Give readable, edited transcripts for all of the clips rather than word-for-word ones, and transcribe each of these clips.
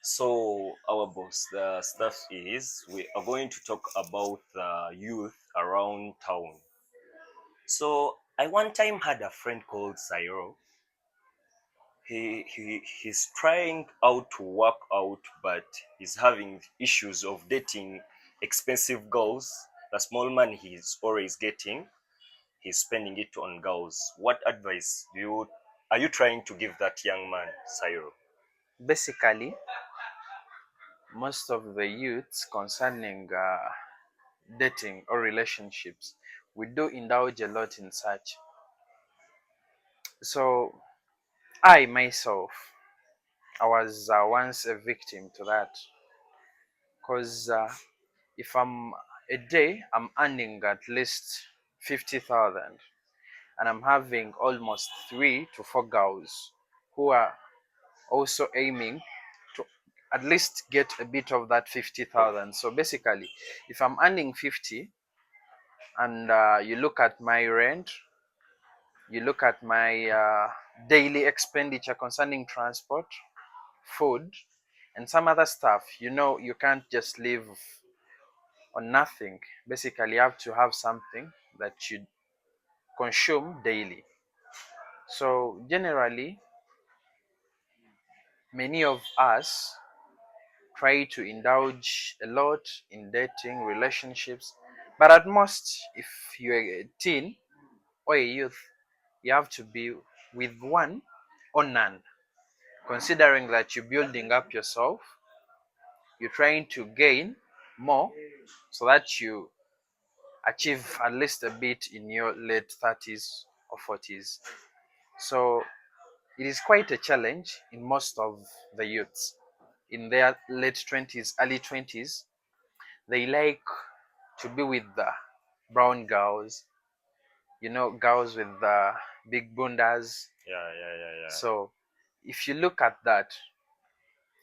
So, our boss, the stuff is we are going to talk about the youth around town. So, I one time had a friend called Sairo. He's trying out to work out, but he's having issues of dating expensive girls. The small money he's always getting, he's spending it on girls. What advice do you are you trying to give that young man, Sairo? Basically, most of the youths concerning dating or relationships, we do indulge a lot in such. So, I myself, I was once a victim to that because if I'm earning at least 50,000 and I'm having almost 3 to 4 girls who are also aiming to at least get a bit of that 50,000. So basically, if I'm earning 50 and you look at my rent, you look at my daily expenditure concerning transport, food, and some other stuff, you can't just live on nothing. Basically, you have to have something that you consume daily. So generally, many of us try to indulge a lot in dating relationships, but at most, if you're a teen or a youth, you have to be with one or none, considering that you're building up yourself, you're trying to gain more so that you achieve at least a bit in your late 30s or 40s. So it is quite a challenge in most of the youths in their late 20s, early 20s. They like to be with the brown girls, girls with the big bundas. Yeah, yeah, yeah, yeah. So if you look at that,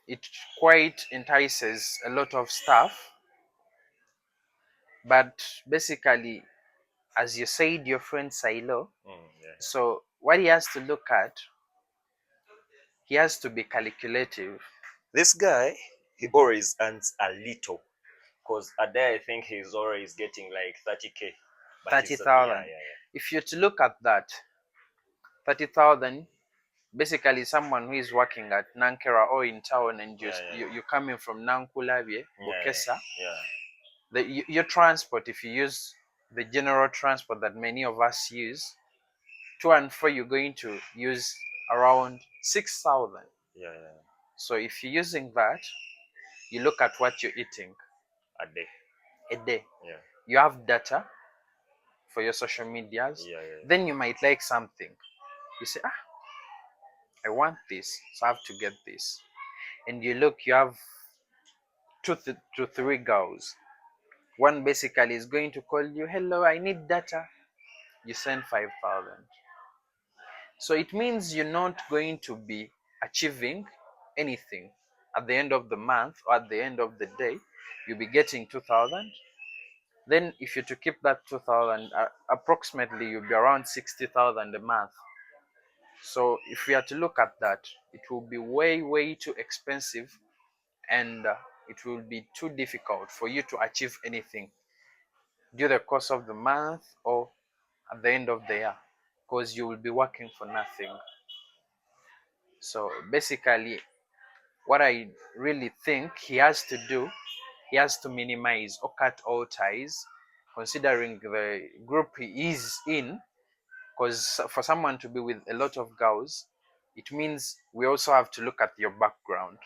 it quite entices a lot of stuff. But basically, as you said, your friend Silo, Yeah, yeah. so what he has to look at, he has to be calculative. This guy, he always earns a little, because a day I think he's always getting like 30K. But he's yeah, 30,000. yeah, yeah. If you're to look at that, 30,000, basically someone who is working at Nankera or in town and Yeah, just yeah, you're coming from Nankulavie, yeah, yeah, Bokesa, yeah. your transport, if you use the general transport that many of us use, to and fro, you're going to use around 6,000. Yeah, yeah. So if you're using that, you look at what you're eating A day. a day. Yeah, You have data for your social medias. yeah, yeah, Then you might like something. You say, I want this, so I have to get this. And you look, you have to three girls. One basically is going to call you, hello, I need data. You send 5,000. So it means you're not going to be achieving anything at the end of the month or at the end of the day. You'll be getting 2,000. Then if you're to keep that 2,000, approximately you'll be around 60,000 a month. So if we are to look at that, it will be way, way too expensive, and it will be too difficult for you to achieve anything during the course of the month or at the end of the year, because you will be working for nothing. So basically, what I really think he has to do, he has to minimize or cut all ties, considering the group he is in. Because for someone to be with a lot of girls, it means we also have to look at your background,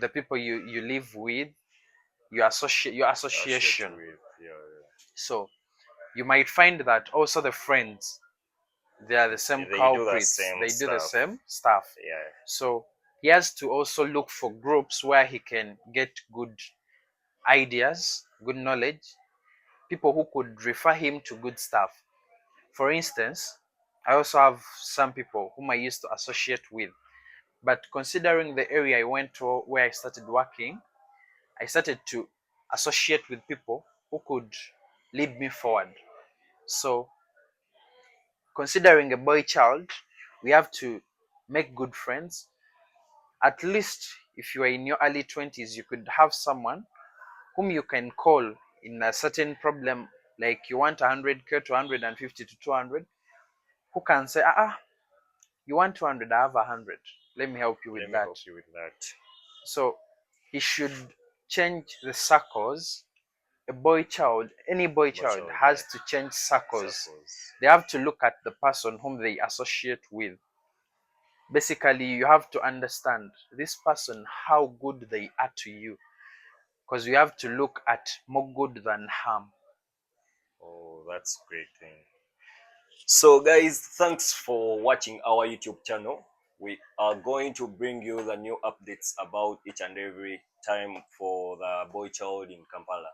the people you live with, your Associate association. with, yeah, So you might find that also the friends, they are the same yeah. They do the culprits, same they do the stuff. same stuff. Yeah, So he has to also look for groups where he can get good ideas, good knowledge, people who could refer him to good stuff. For instance, I also have some people whom I used to associate with, but considering the area I went to where I started working, I started to associate with people who could lead me forward. So, considering a boy child, we have to make good friends. At least if you are in your early 20s, you could have someone whom you can call in a certain problem, like you want 100k to 150 to 200, who can say, you want 200, I have 100, let me help you with Let me that. help you with that. So he should change the circles. A boy child, any boy child child, has yeah. to change circles. Circles. They have to look at the person whom they associate with. Basically, you have to understand this person, how good they are to you, because you have to look at more good than harm. Oh, that's great thing. So guys, thanks for watching our YouTube channel. We are going to bring you the new updates about each and every time for the boy child in Kampala.